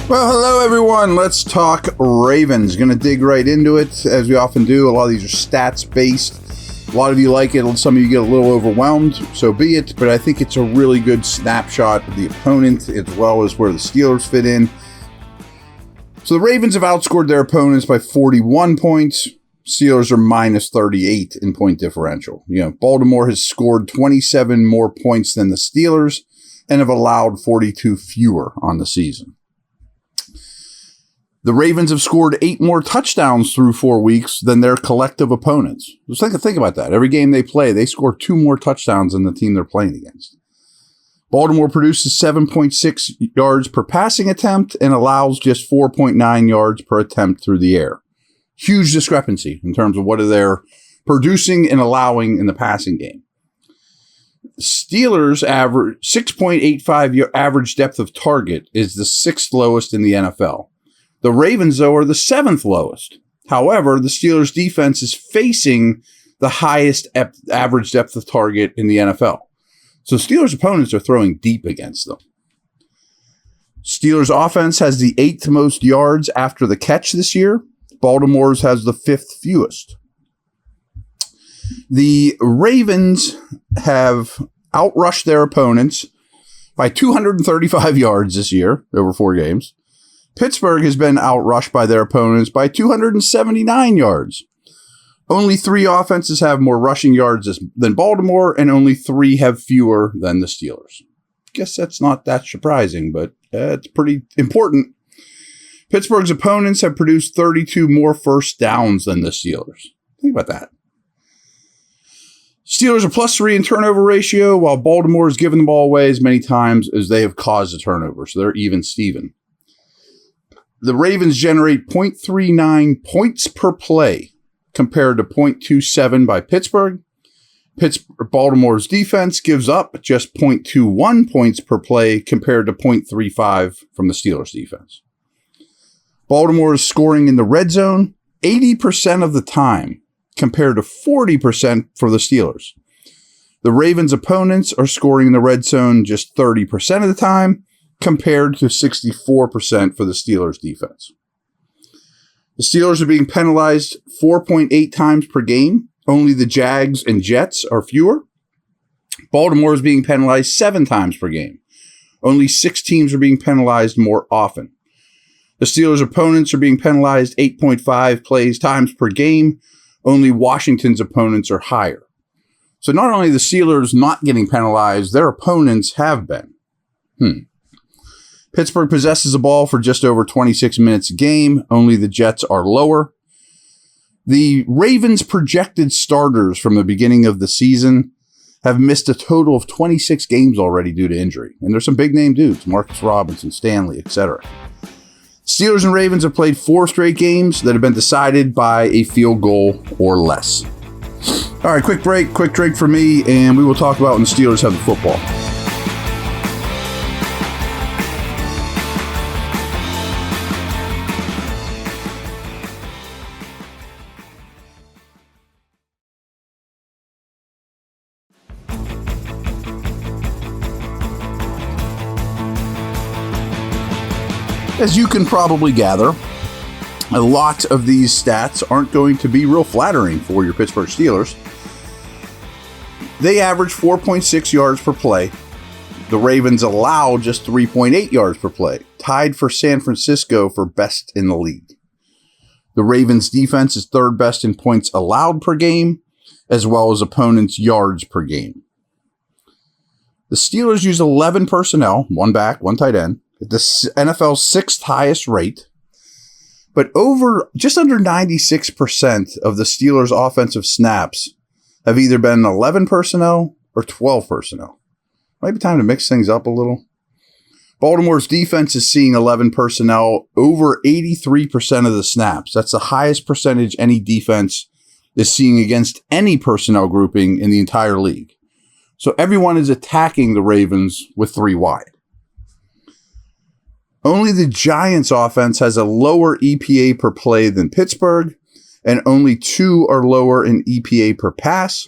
Well, hello everyone. Let's talk Ravens. Going to dig right into it, as we often do. A lot of these are stats-based. A lot of you like it. Some of you get a little overwhelmed, so be it. But I think it's a really good snapshot of the opponent, as well as where the Steelers fit in. So the Ravens have outscored their opponents by 41 points. Steelers are minus 38 in point differential. Baltimore has scored 27 more points than the Steelers and have allowed 42 fewer on the season. The Ravens have scored 8 more touchdowns through 4 weeks than their collective opponents. Just think about that. Every game they play, they score 2 more touchdowns than the team they're playing against. Baltimore produces 7.6 yards per passing attempt and allows just 4.9 yards per attempt through the air. Huge discrepancy in terms of what they're producing and allowing in the passing game. Steelers average 6.85 average depth of target is the 6th lowest in the NFL. The Ravens, though, are the 7th lowest. However, the Steelers' defense is facing the highest average depth of target in the NFL. So Steelers' opponents are throwing deep against them. Steelers' offense has the 8th most yards after the catch this year. Baltimore's has the 5th fewest. The Ravens have outrushed their opponents by 235 yards this year over 4 games. Pittsburgh has been outrushed by their opponents by 279 yards. Only 3 offenses have more rushing yards than Baltimore, and only 3 have fewer than the Steelers. Guess that's not that surprising, but it's pretty important. Pittsburgh's opponents have produced 32 more first downs than the Steelers. Think about that. Steelers are +3 in turnover ratio, while Baltimore has given the ball away as many times as they have caused a turnover, so they're even Steven. The Ravens generate 0.39 points per play compared to 0.27 by Pittsburgh. Baltimore's defense gives up just 0.21 points per play compared to 0.35 from the Steelers' defense. Baltimore is scoring in the red zone 80% of the time compared to 40% for the Steelers. The Ravens' opponents are scoring in the red zone just 30% of the time compared to 64% for the Steelers' defense. The Steelers are being penalized 4.8 times per game. Only the Jags and Jets are fewer. Baltimore is being penalized 7 times per game. Only 6 teams are being penalized more often. The Steelers' opponents are being penalized 8.5 times per game. Only Washington's opponents are higher. So not only the Steelers not getting penalized, their opponents have been. Pittsburgh possesses the ball for just over 26 minutes a game. Only the Jets are lower. The Ravens' projected starters from the beginning of the season have missed a total of 26 games already due to injury. And there's some big-name dudes, Marcus Robinson, Stanley, etc. Steelers and Ravens have played 4 straight games that have been decided by a field goal or less. All right, quick break, quick drink for me, and we will talk about when the Steelers have the football. As you can probably gather, a lot of these stats aren't going to be real flattering for your Pittsburgh Steelers. They average 4.6 yards per play. The Ravens allow just 3.8 yards per play, tied for San Francisco for best in the league. The Ravens' defense is 3rd best in points allowed per game, as well as opponents' yards per game. The Steelers use 11 personnel, 1 back, 1 tight end, at the NFL's 6th highest rate, but just under 96% of the Steelers' offensive snaps have either been 11 personnel or 12 personnel. Might be time to mix things up a little. Baltimore's defense is seeing 11 personnel over 83% of the snaps. That's the highest percentage any defense is seeing against any personnel grouping in the entire league. So everyone is attacking the Ravens with 3 wide. Only the Giants' offense has a lower EPA per play than Pittsburgh, and only 2 are lower in EPA per pass.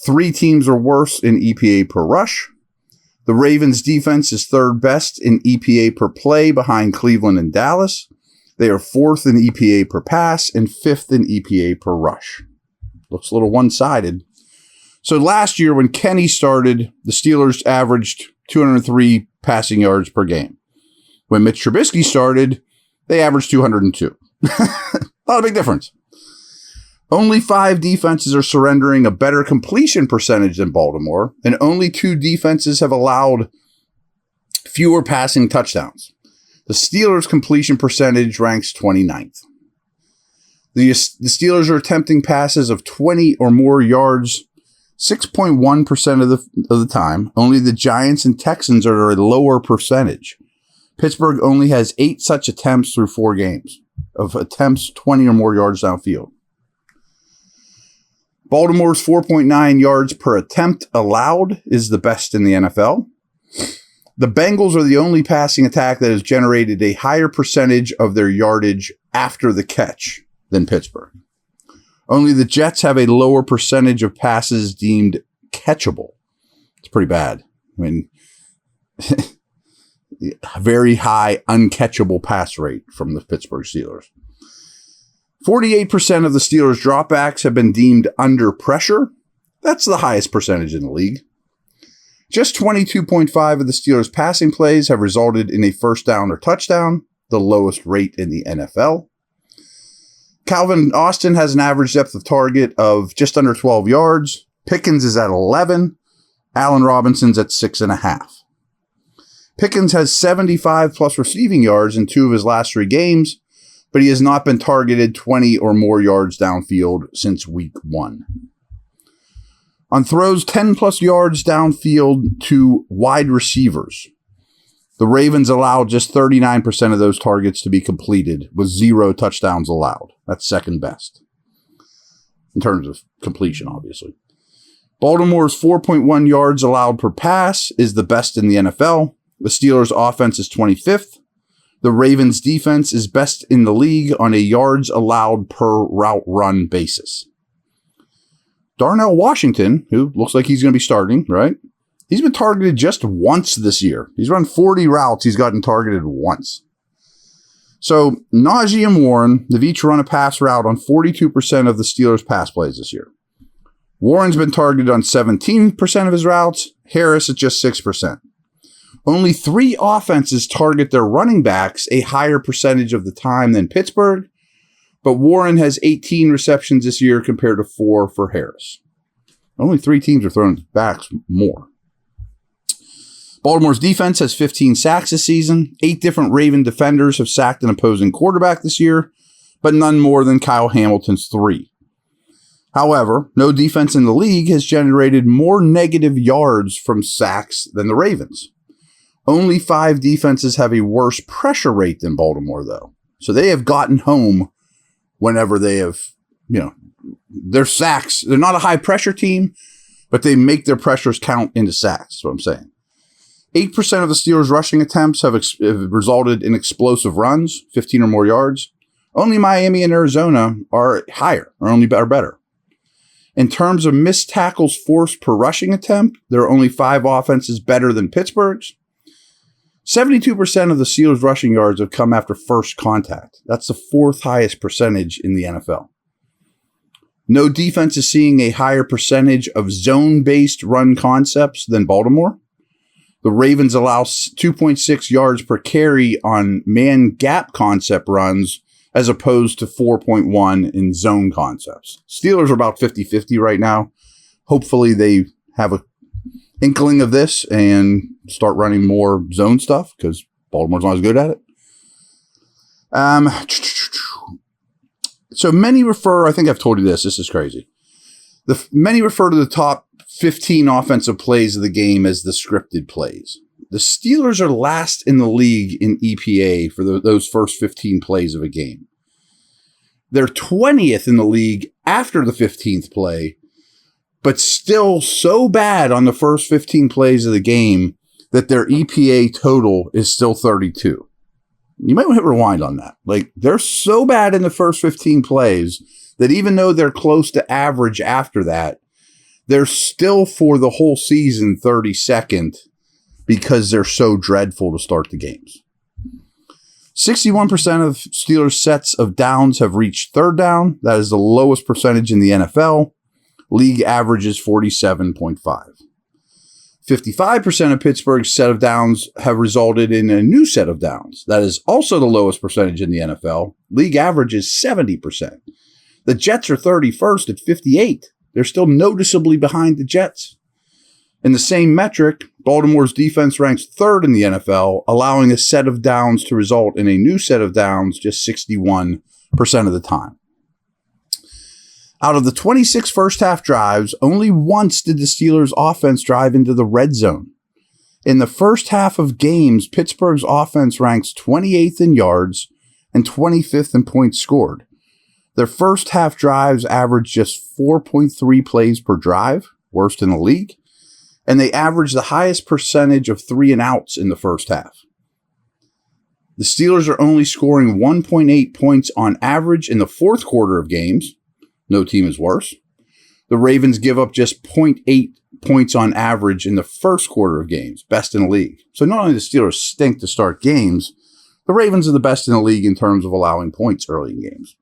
3 teams are worse in EPA per rush. The Ravens defense is third best in EPA per play behind Cleveland and Dallas. They are fourth in EPA per pass and fifth in EPA per rush. Looks a little one-sided. So last year when Kenny started, the Steelers averaged 203 passing yards per game. When Mitch Trubisky started, they averaged 202. Not a big difference. Only 5 defenses are surrendering a better completion percentage than Baltimore, and only 2 defenses have allowed fewer passing touchdowns. The Steelers' completion percentage ranks 29th. The Steelers are attempting passes of 20 or more yards 6.1% of the time. Only the Giants and Texans are at a lower percentage. Pittsburgh only has 8 such attempts through 4 games of attempts 20 or more yards downfield. Baltimore's 4.9 yards per attempt allowed is the best in the NFL. The Bengals are the only passing attack that has generated a higher percentage of their yardage after the catch than Pittsburgh. Only the Jets have a lower percentage of passes deemed catchable. It's pretty bad. I mean, very high uncatchable pass rate from the Pittsburgh Steelers. 48% of the Steelers' dropbacks have been deemed under pressure. That's the highest percentage in the league. Just 22.5 of the Steelers' passing plays have resulted in a first down or touchdown, the lowest rate in the NFL. Calvin Austin has an average depth of target of just under 12 yards. Pickens is at 11. Allen Robinson's at 6.5. Pickens has 75 plus receiving yards in 2 of his last 3 games, but he has not been targeted 20 or more yards downfield since week 1. On throws 10 plus yards downfield to wide receivers, the Ravens allowed just 39% of those targets to be completed, with 0 touchdowns allowed. That's second best in terms of completion, obviously. Baltimore's 4.1 yards allowed per pass is the best in the NFL. The Steelers' offense is 25th. The Ravens' defense is best in the league on a yards allowed per route run basis. Darnell Washington, who looks like he's going to be starting, right? He's been targeted just once this year. He's run 40 routes. He's gotten targeted once. So Najee and Warren have each run a pass route on 42% of the Steelers' pass plays this year. Warren's been targeted on 17% of his routes. Harris at just 6%. Only 3 offenses target their running backs a higher percentage of the time than Pittsburgh, but Warren has 18 receptions this year compared to 4 for Harris. Only 3 teams are throwing backs more. Baltimore's defense has 15 sacks this season. 8 different Raven defenders have sacked an opposing quarterback this year, but none more than Kyle Hamilton's 3. However, no defense in the league has generated more negative yards from sacks than the Ravens. Only 5 defenses have a worse pressure rate than Baltimore, though. So they have gotten home whenever they have, their sacks. They're not a high pressure team, but they make their pressures count into sacks. That's what I'm saying. 8% of the Steelers' rushing attempts have resulted in explosive runs, 15 or more yards. Only Miami and Arizona are higher, are better. In terms of missed tackles forced per rushing attempt, there are only 5 offenses better than Pittsburgh's. 72% of the Steelers' rushing yards have come after first contact. That's the 4th highest percentage in the NFL. No defense is seeing a higher percentage of zone-based run concepts than Baltimore. The Ravens allow 2.6 yards per carry on man gap concept runs as opposed to 4.1 in zone concepts. Steelers are about 50-50 right now. Hopefully they have a inkling of this and start running more zone stuff because Baltimore's not as good at it. So many refer, I think I've told you this is crazy. Many refer to the top 15 offensive plays of the game as the scripted plays. The Steelers are last in the league in EPA for those first 15 plays of a game. They're 20th in the league after the 15th play, but still so bad on the first 15 plays of the game that their EPA total is still 32. You might want to hit rewind on that. Like, they're so bad in the first 15 plays that even though they're close to average after that, they're still for the whole season 32nd because they're so dreadful to start the games. 61% of Steelers' sets of downs have reached third down. That is the lowest percentage in the NFL. League average is 47.5. 55% of Pittsburgh's set of downs have resulted in a new set of downs. That is also the lowest percentage in the NFL. League average is 70%. The Jets are 31st at 58. They're still noticeably behind the Jets. In the same metric, Baltimore's defense ranks third in the NFL, allowing a set of downs to result in a new set of downs just 61% of the time. Out of the 26 first-half drives, only once did the Steelers' offense drive into the red zone. In the first half of games, Pittsburgh's offense ranks 28th in yards and 25th in points scored. Their first-half drives average just 4.3 plays per drive, worst in the league, and they average the highest percentage of 3-and-outs in the first half. The Steelers are only scoring 1.8 points on average in the fourth quarter of games. No team is worse. The Ravens give up just 0.8 points on average in the first quarter of games, best in the league. So not only do the Steelers stink to start games, the Ravens are the best in the league in terms of allowing points early in games.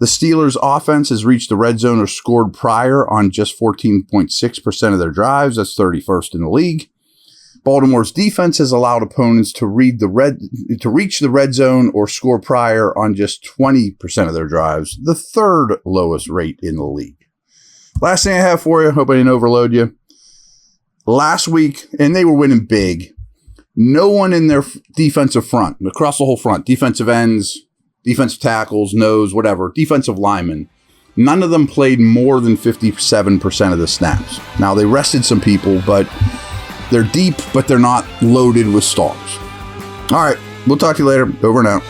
The Steelers' offense has reached the red zone or scored prior on just 14.6% of their drives. That's 31st in the league. Baltimore's defense has allowed opponents to reach the red zone or score prior on just 20% of their drives, the third lowest rate in the league. Last thing I have for you, hope I didn't overload you. Last week, and they were winning big, no one in their defensive front, across the whole front, defensive ends, defensive tackles, nose, whatever, defensive linemen, none of them played more than 57% of the snaps. Now, they rested some people, but they're deep, but they're not loaded with stars. All right, we'll talk to you later. Over and out.